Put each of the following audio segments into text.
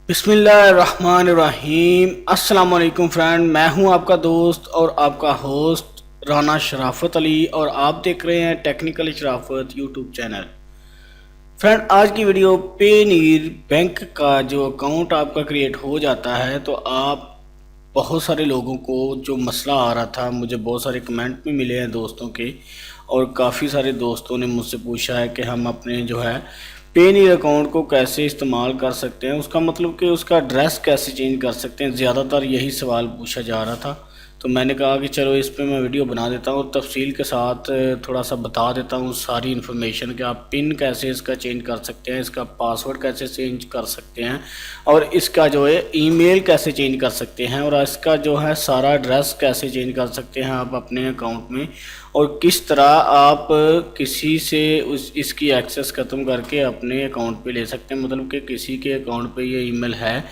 बिस्मिल्लाहिर्रहमानिर्रहीम। अस्सलाम वालेकुम फ्रेंड, मैं हूं आपका दोस्त और आपका होस्ट राना शराफत अली और आप देख रहे हैं टेक्निकल शराफत यूट्यूब चैनल। फ्रेंड, आज की वीडियो पेनीर बैंक का जो अकाउंट आपका क्रिएट हो जाता है तो आप बहुत सारे लोगों को जो मसला आ रहा था, मुझे बहुत सारे कमेंट भी मिले हैं दोस्तों के और काफ़ी सारे दोस्तों ने मुझसे पूछा है कि हम अपने जो है पेनीर अकाउंट को कैसे इस्तेमाल कर सकते हैं, उसका मतलब कि उसका एड्रेस कैसे चेंज कर सकते हैं। ज़्यादातर यही सवाल पूछा जा रहा था तो मैंने कहा कि चलो इस पे मैं वीडियो बना देता हूँ और तफसील के साथ थोड़ा सा बता देता हूँ सारी इन्फॉर्मेशन कि आप पिन कैसे इसका चेंज कर सकते हैं, इसका पासवर्ड कैसे चेंज कर सकते हैं और इसका जो है ईमेल कैसे चेंज कर सकते हैं और इसका जो है सारा एड्रेस कैसे चेंज कर सकते हैं आप अपने अकाउंट में, और किस तरह आप किसी से इसकी एक्सेस ख़त्म करके अपने अकाउंट पे ले सकते हैं। मतलब कि किसी के अकाउंट पे ये ईमेल है,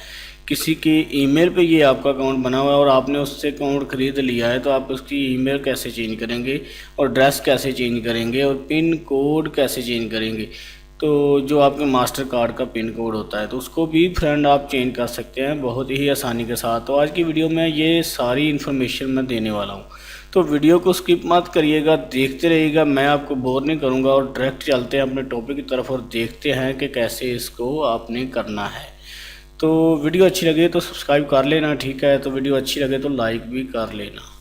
किसी के ईमेल पे ये आपका अकाउंट बना हुआ है और आपने उससे अकाउंट ख़रीद लिया है तो आप उसकी ईमेल कैसे चेंज करेंगे और एड्रेस कैसे चेंज करेंगे और पिन कोड कैसे चेंज करेंगे। तो जो आपके मास्टर कार्ड का पिन कोड होता है तो उसको भी फ्रेंड आप चेंज कर सकते हैं बहुत ही आसानी के साथ। तो आज की वीडियो में ये सारी इन्फॉर्मेशन मैं देने वाला हूँ, तो वीडियो को स्किप मत करिएगा, देखते रहिएगा, मैं आपको बोर नहीं करूँगा और डायरेक्ट चलते हैं अपने टॉपिक की तरफ और देखते हैं कि कैसे इसको आपने करना है। तो वीडियो अच्छी लगे तो सब्सक्राइब कर लेना, ठीक है, तो वीडियो अच्छी लगे तो लाइक भी कर लेना।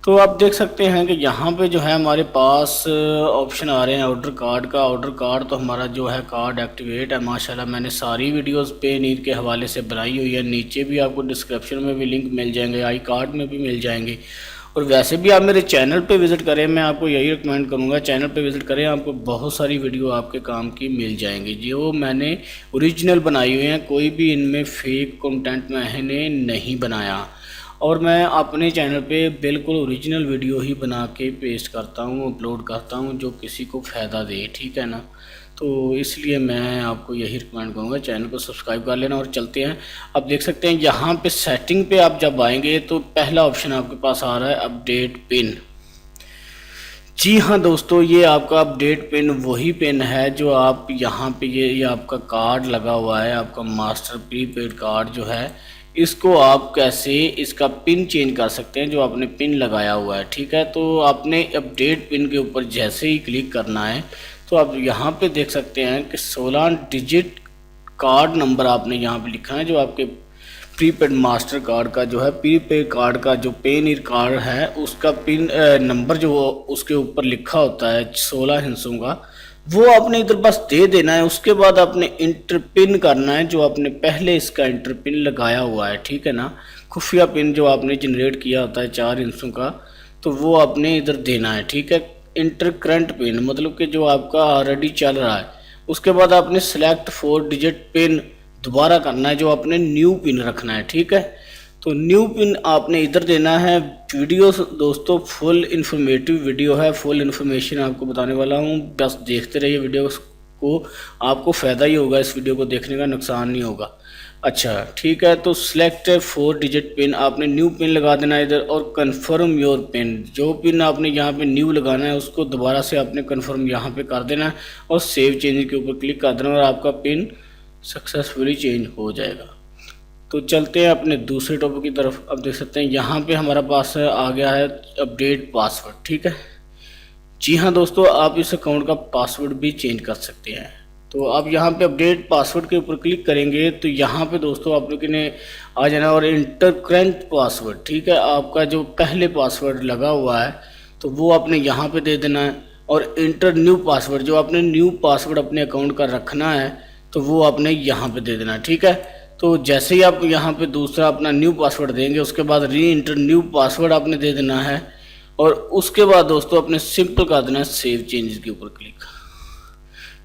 तो आप देख सकते हैं कि यहाँ पे जो है हमारे पास ऑप्शन आ रहे हैं ऑर्डर कार्ड का। ऑर्डर कार्ड तो हमारा जो है कार्ड एक्टिवेट है माशाल्लाह। मैंने सारी वीडियोस पेनीर के हवाले से बनाई हुई है, नीचे भी आपको डिस्क्रिप्शन में भी लिंक मिल जाएंगे, आई कार्ड में भी मिल जाएंगे। और वैसे भी आप मेरे चैनल पे विज़िट करें, मैं आपको यही रिकमेंड करूँगा चैनल पे विज़िट करें, आपको बहुत सारी वीडियो आपके काम की मिल जाएंगी जो मैंने ओरिजिनल बनाई हुई हैं, कोई भी इनमें फेक कंटेंट मैंने नहीं बनाया और मैं अपने चैनल पे बिल्कुल ओरिजिनल वीडियो ही बना के पेस्ट करता हूँ, अपलोड करता हूँ जो किसी को फ़ायदा दे, ठीक है ना। तो इसलिए मैं आपको यही रिकमेंड करूँगा चैनल को सब्सक्राइब कर लेना। और चलते हैं, अब देख सकते हैं यहाँ पे सेटिंग पे आप जब आएंगे तो पहला ऑप्शन आपके पास आ रहा है अपडेट पिन। जी हाँ दोस्तों, ये आपका अपडेट पिन वही पिन है जो आप यहाँ पे ये आपका कार्ड लगा हुआ है, आपका मास्टर प्रीपेड कार्ड जो है, इसको आप कैसे इसका पिन चेंज कर सकते हैं जो आपने पिन लगाया हुआ है, ठीक है। तो आपने अपडेट पिन के ऊपर जैसे ही क्लिक करना है तो आप यहाँ पे देख सकते हैं कि 16 डिजिट कार्ड नंबर आपने यहाँ पे लिखा है जो आपके प्रीपेड मास्टर कार्ड का जो है, प्रीपेड कार्ड का जो पेनीर कार्ड है उसका पिन नंबर जो उसके ऊपर लिखा होता है 16 हिस्सों का, वो आपने इधर बस दे देना है। उसके बाद आपने इंटर पिन करना है जो आपने पहले इसका इंटर पिन लगाया हुआ है, ठीक है ना, खुफिया पिन जो आपने जनरेट किया होता है 4 हिस्सों का, तो वो आपने इधर देना है, ठीक है। इंटर करंट पिन मतलब कि जो आपका ऑलरेडी चल रहा है। उसके बाद आपने सेलेक्ट 4 डिजिट पिन दोबारा करना है जो आपने न्यू पिन रखना है, ठीक है। तो न्यू पिन आपने इधर देना है। वीडियो दोस्तों फुल इन्फॉर्मेटिव वीडियो है, फुल इन्फॉर्मेशन आपको बताने वाला हूँ, बस देखते रहिए वीडियो को, आपको फ़ायदा ही होगा इस वीडियो को देखने का, नुकसान नहीं होगा। अच्छा ठीक है, तो सिलेक्ट 4 डिजिट पिन आपने न्यू पिन लगा देना है इधर और कंफर्म योर पिन, जो पिन आपने यहाँ पे न्यू लगाना है उसको दोबारा से आपने कंफर्म यहाँ पे कर देना है और सेव चेंज के ऊपर क्लिक कर देना और आपका पिन सक्सेसफुली चेंज हो जाएगा। तो चलते हैं अपने दूसरे टॉपिक की तरफ। अब देख सकते हैं यहाँ पे हमारा पास आ गया है अपडेट पासवर्ड, ठीक है। जी हाँ दोस्तों, आप इस अकाउंट का पासवर्ड भी चेंज कर सकते हैं। तो आप यहाँ पे अपडेट पासवर्ड के ऊपर क्लिक करेंगे तो यहाँ पे दोस्तों आप लोगों ने आ जाना और इंटर करंट पासवर्ड, ठीक है, आपका जो पहले पासवर्ड लगा हुआ है तो वो आपने यहाँ पे दे देना है और इंटर न्यू पासवर्ड जो आपने न्यू पासवर्ड अपने अकाउंट का रखना है तो वो आपने यहाँ पे दे देना है, ठीक है। तो जैसे ही आप यहाँ पे दूसरा अपना न्यू पासवर्ड देंगे उसके बाद री इंटर न्यू पासवर्ड आपने दे देना है और उसके बाद दोस्तों अपने सिंपल कर देना है सेव चेंजेस के ऊपर क्लिक।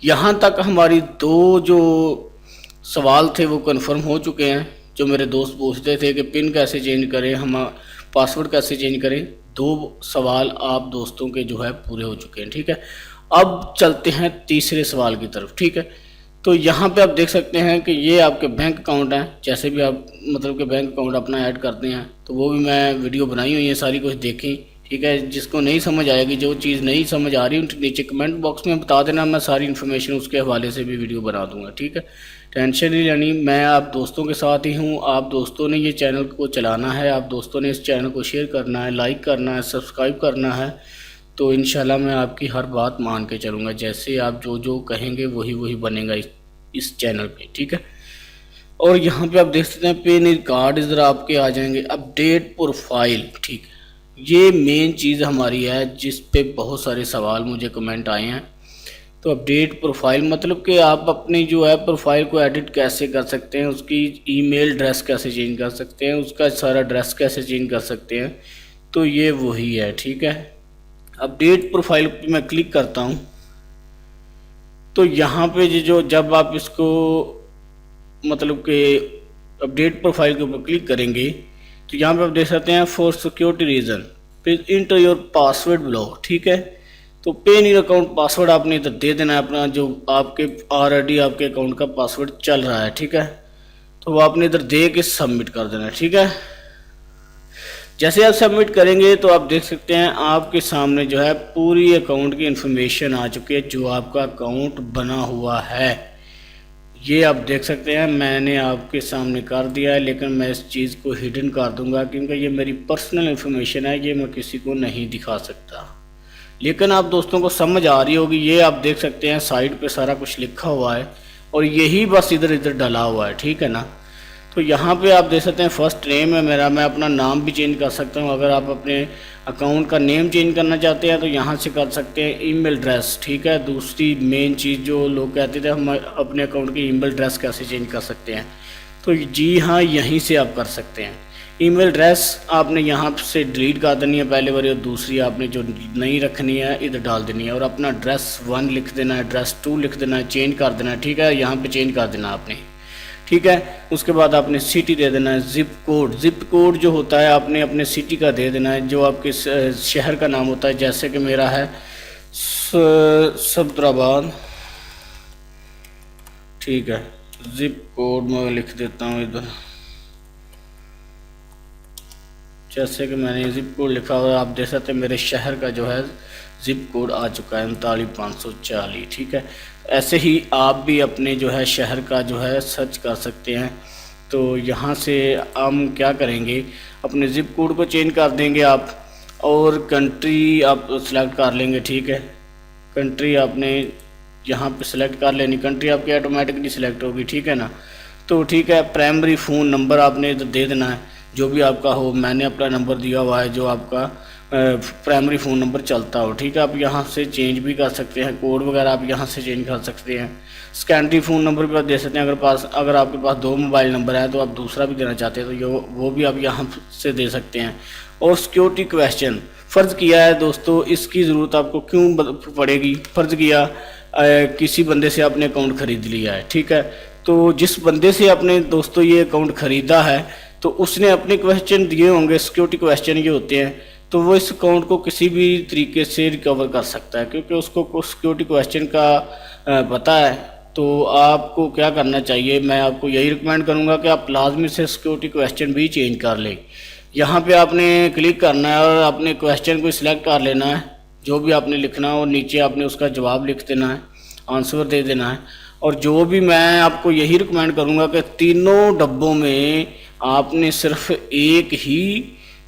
यहाँ तक हमारी दो जो सवाल थे वो कंफर्म हो चुके हैं। जो मेरे दोस्त पूछते थे कि पिन कैसे चेंज करें, हम पासवर्ड कैसे चेंज करें, दो सवाल आप दोस्तों के जो है पूरे हो चुके हैं, ठीक है। अब चलते हैं तीसरे सवाल की तरफ, ठीक है। तो यहाँ पे आप देख सकते हैं कि ये आपके बैंक अकाउंट हैं, जैसे भी आप मतलब कि बैंक अकाउंट अपना ऐड करते हैं तो वो भी मैं वीडियो बनाई हुई है, सारी कुछ देखें, ठीक है। जिसको नहीं समझ आएगी, जो चीज़ नहीं समझ आ रही नीचे कमेंट बॉक्स में बता देना, मैं सारी इन्फॉर्मेशन उसके हवाले से भी वीडियो बना दूंगा, ठीक है। टेंशन नहीं लेनी, मैं आप दोस्तों के साथ ही हूँ। आप दोस्तों ने ये चैनल को चलाना है, आप दोस्तों ने इस चैनल को शेयर करना है, लाइक करना है, सब्सक्राइब करना है। तो इंशाल्लाह मैं आपकी हर बात मान के चलूँगा, जैसे आप जो जो कहेंगे वही वही बनेगा इस चैनल पे, ठीक है। और यहाँ पे आप देख सकते हैं पेन रिकॉर्ड इधर आपके आ जाएंगे, अपडेट प्रोफाइल, ठीक है। ये मेन चीज़ हमारी है जिस पे बहुत सारे सवाल मुझे कमेंट आए हैं। तो अपडेट प्रोफाइल मतलब कि आप अपनी जो है प्रोफाइल को एडिट कैसे कर सकते हैं, उसकी ईमेल एड्रेस कैसे चेंज कर सकते हैं, उसका सारा एड्रेस कैसे चेंज कर सकते हैं। तो ये वही है, ठीक है। अपडेट प्रोफाइल पे मैं क्लिक करता हूँ तो यहाँ पे जो जब आप इसको मतलब कि अपडेट प्रोफाइल के ऊपर क्लिक करेंगे तो यहाँ पे आप देख सकते हैं for security reason please inter your password below, ठीक है। तो पे न्यू अकाउंट पासवर्ड आपने इधर दे देना है अपना, जो आपके ऑलरेडी आपके अकाउंट का पासवर्ड चल रहा है, ठीक है। तो वो आपने इधर दे के सबमिट कर देना है, ठीक है। जैसे आप सबमिट करेंगे तो आप देख सकते हैं आपके सामने जो है पूरी अकाउंट की इन्फॉर्मेशन आ चुकी है, जो आपका अकाउंट बना हुआ है। ये आप देख सकते हैं मैंने आपके सामने कर दिया है, लेकिन मैं इस चीज़ को हिडन कर दूंगा क्योंकि ये मेरी पर्सनल इन्फॉर्मेशन है, ये मैं किसी को नहीं दिखा सकता। लेकिन आप दोस्तों को समझ आ रही होगी, ये आप देख सकते हैं साइड पे सारा कुछ लिखा हुआ है और यही बस इधर इधर डला हुआ है, ठीक है ना। तो यहाँ पे आप देख सकते हैं फर्स्ट नेम है मेरा, मैं अपना नाम भी चेंज कर सकता हूँ। अगर आप अपने अकाउंट का नेम चेंज करना चाहते हैं तो यहाँ से कर सकते हैं। ईमेल एड्रेस, ठीक है, दूसरी मेन चीज़ जो लोग कहते थे हम अपने अकाउंट की ईमेल एड्रेस कैसे चेंज कर सकते हैं, तो जी हाँ यहीं से आप कर सकते हैं। ईमेल एड्रेस आपने यहाँ से डिलीट कर देनी है पहले बारी, और दूसरी आपने जो नहीं रखनी है इधर डाल देनी है, और अपना एड्रेस 1 लिख देना है, एड्रेस 2 लिख देना है, चेंज कर देना है, ठीक है। यहाँ पे चेंज कर देना आपने, ठीक है। उसके बाद आपने सिटी दे देना है, जिप कोड जो होता है आपने अपने सिटी का दे देना है, जो आपके शहर का नाम होता है। जैसे कि मेरा है सफदराबाद, ठीक है। जिप कोड मैं लिख देता हूँ इधर, जैसे कि मैंने जिप कोड लिखा हुआ है, आप देख सकते हैं मेरे शहर का जो है जिप कोड आ चुका है 39,540, ठीक है। ऐसे ही आप भी अपने जो है शहर का जो है सर्च कर सकते हैं। तो यहाँ से हम क्या करेंगे, अपने जिप कोड को चेंज कर देंगे आप, और कंट्री आप सिलेक्ट कर लेंगे, ठीक है। कंट्री आपने यहाँ पे सिलेक्ट कर लेनी, कंट्री आपकी ऑटोमेटिकली सिलेक्ट होगी, ठीक है ना। तो ठीक है, प्राइमरी फ़ोन नंबर आपने इधर दे देना है जो भी आपका हो। मैंने अपना नंबर दिया हुआ है जो आपका प्राइमरी फ़ोन नंबर चलता हो, ठीक है। आप यहाँ से चेंज भी कर सकते हैं, कोड वगैरह आप यहाँ से चेंज कर सकते हैं। सेकेंडरी फ़ोन नंबर भी आप दे सकते हैं, अगर आपके पास 2 मोबाइल नंबर है तो आप दूसरा भी देना चाहते हैं तो वो भी आप यहाँ से दे सकते हैं। और सिक्योरिटी क्वेश्चन, फ़र्ज़ किया है दोस्तों, इसकी ज़रूरत आपको क्यों पड़ेगी। फ़र्ज़ किया किसी बंदे से आपने अकाउंट ख़रीद लिया है, ठीक है। तो जिस बंदे से आपने दोस्तों ये अकाउंट ख़रीदा है तो उसने अपने क्वेश्चन दिए होंगे, सिक्योरिटी क्वेश्चन ये होते हैं, तो वो इस अकाउंट को किसी भी तरीके से रिकवर कर सकता है क्योंकि उसको सिक्योरिटी क्वेश्चन का पता है। तो आपको क्या करना चाहिए, मैं आपको यही रिकमेंड करूंगा कि आप लाजमी से सिक्योरिटी क्वेश्चन भी चेंज कर लें। यहाँ पे आपने क्लिक करना है और अपने क्वेश्चन को सिलेक्ट कर लेना है, जो भी आपने लिखना है, और नीचे आपने उसका जवाब लिख देना है, आंसर दे देना है। और जो भी मैं आपको यही रिकमेंड करूँगा कि तीनों डब्बों में आपने सिर्फ एक ही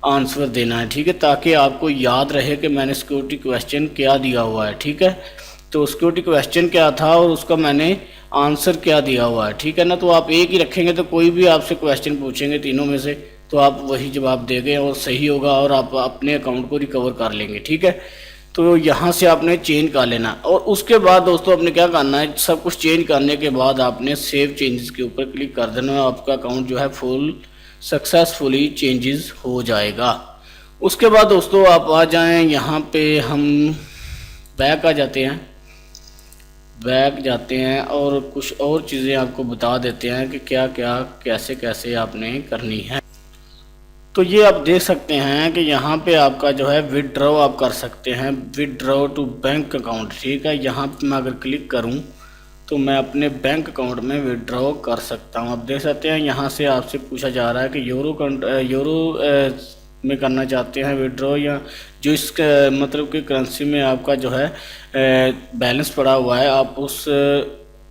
आंसर देना है, ठीक है, ताकि आपको याद रहे कि मैंने सिक्योरिटी क्वेश्चन क्या दिया हुआ है, ठीक है। तो सिक्योरिटी क्वेश्चन क्या था और उसका मैंने आंसर क्या दिया हुआ है, ठीक है ना। तो आप एक ही रखेंगे तो कोई भी आपसे क्वेश्चन पूछेंगे तीनों में से तो आप वही जवाब देंगे और सही होगा और आप अपने अकाउंट को रिकवर कर लेंगे, ठीक है। तो यहाँ से आपने चेंज कर लेना, और उसके बाद दोस्तों आपने क्या करना है, सब कुछ चेंज करने के बाद आपने सेव चेंजेस के ऊपर क्लिक कर देना है। आपका अकाउंट जो है फुल सक्सेसफुली चेंजेस हो जाएगा। उसके बाद दोस्तों आप आ जाएं, यहाँ पे हम बैक आ जाते हैं, बैक जाते हैं और कुछ और चीज़ें आपको बता देते हैं कि क्या क्या कैसे कैसे आपने करनी है। तो ये आप देख सकते हैं कि यहाँ पे आपका जो है विदड्रॉ आप कर सकते हैं, विदड्रॉ टू बैंक अकाउंट, ठीक है। यहाँ पे मैं अगर क्लिक करूँ तो मैं अपने बैंक अकाउंट में विदड्रॉ कर सकता हूँ। आप देख सकते हैं यहाँ से आपसे पूछा जा रहा है कि यूरो में करना चाहते हैं विदड्रॉ, या जो इस मतलब कि करेंसी में आपका जो है बैलेंस पड़ा हुआ है आप उस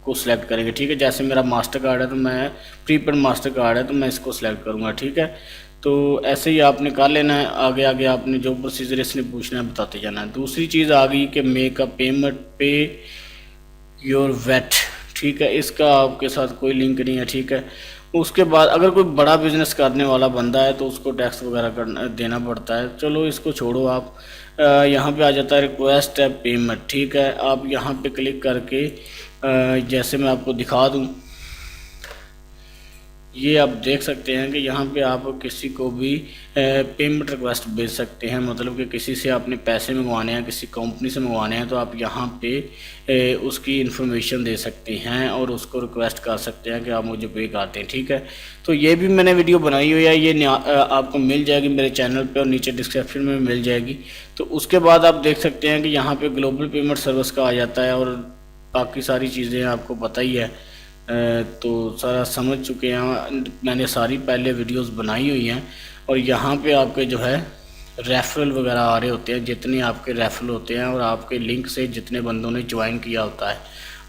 को सिलेक्ट करेंगे। ठीक है, जैसे मेरा मास्टर कार्ड है तो मैं प्रीपेड मास्टर कार्ड है तो मैं इसको सिलेक्ट करूँगा। ठीक है, तो ऐसे ही आपने कर लेना है। आगे आगे आपने जो प्रोसीजर इसने पूछना है बताते जाना है। दूसरी चीज़ आ गई कि मेक अ पेमेंट पे योर वेट। ठीक है, इसका आपके साथ कोई लिंक नहीं है। ठीक है, उसके बाद अगर कोई बड़ा बिजनेस करने वाला बंदा है तो उसको टैक्स वगैरह करना देना पड़ता है। चलो इसको छोड़ो आप। यहाँ पे आ जाता है रिक्वेस्ट है पेमेंट। ठीक है, आप यहाँ पे क्लिक करके जैसे मैं आपको दिखा दूँ, ये आप देख सकते हैं कि यहाँ पे आप किसी को भी पेमेंट रिक्वेस्ट भेज सकते हैं। मतलब कि किसी से आपने पैसे मंगवाने हैं, किसी कंपनी से मंगवाने हैं, तो आप यहाँ पे उसकी इन्फॉर्मेशन दे सकते हैं और उसको रिक्वेस्ट कर सकते हैं कि आप मुझे पे कर दें। ठीक है, तो ये भी मैंने वीडियो बनाई हुई है, ये आपको मिल जाएगी मेरे चैनल पर और नीचे डिस्क्रिप्शन में मिल जाएगी। तो उसके बाद आप देख सकते हैं कि यहाँ पर ग्लोबल पेमेंट सर्विस का आ जाता है और बाकी सारी चीज़ें आपको पता ही है। तो सारा समझ चुके हैं, मैंने सारी पहले वीडियोस बनाई हुई हैं। और यहाँ पे आपके जो है रेफरल वगैरह आ रहे होते हैं, जितने आपके रेफरल होते हैं और आपके लिंक से जितने बंदों ने ज्वाइन किया होता है।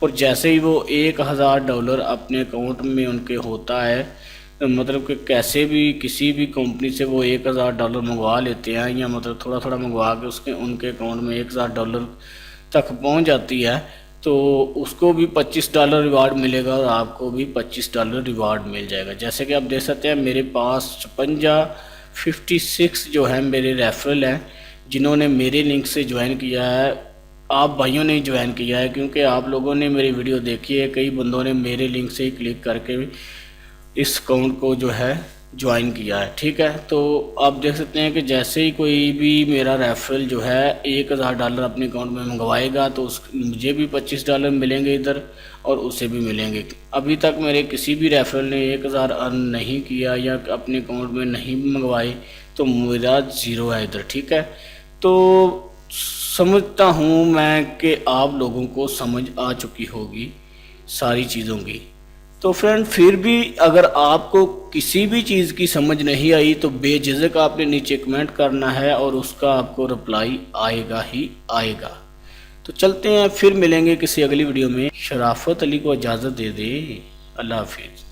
और जैसे ही वो $1000 अपने अकाउंट में उनके होता है, मतलब कि कैसे भी किसी भी कंपनी से वो $1000 मंगवा लेते हैं, या मतलब थोड़ा थोड़ा मंगवा के उसके उनके अकाउंट में $1000 तक पहुँच जाती है, तो उसको भी $25 रिवार्ड मिलेगा और आपको भी $25 रिवार्ड मिल जाएगा। जैसे कि आप देख सकते हैं मेरे पास 56 जो है मेरे रेफरल हैं जिन्होंने मेरे लिंक से ज्वाइन किया है। आप भाइयों ने ज्वाइन किया है क्योंकि आप लोगों ने मेरी वीडियो देखी है। कई बंदों ने मेरे लिंक से ही क्लिक करके इस अकाउंट को जो है ज्वाइन किया है। ठीक है, तो आप देख सकते हैं कि जैसे ही कोई भी मेरा रेफरल जो है $1000 अपने अकाउंट में मंगवाएगा तो मुझे भी $25 मिलेंगे इधर और उसे भी मिलेंगे। अभी तक मेरे किसी भी रेफरल ने 1000 अर्न नहीं किया या अपने अकाउंट में नहीं मंगवाए तो मेरा ज़ीरो है इधर। ठीक है, तो समझता हूँ मैं कि आप लोगों को समझ आ चुकी होगी सारी चीज़ों की। तो फ्रेंड, फिर भी अगर आपको किसी भी चीज़ की समझ नहीं आई तो बेझिझक आपने नीचे कमेंट करना है और उसका आपको रिप्लाई आएगा ही आएगा। तो चलते हैं, फिर मिलेंगे किसी अगली वीडियो में। शराफत अली को इजाज़त दे दे। अल्लाह हाफिज़।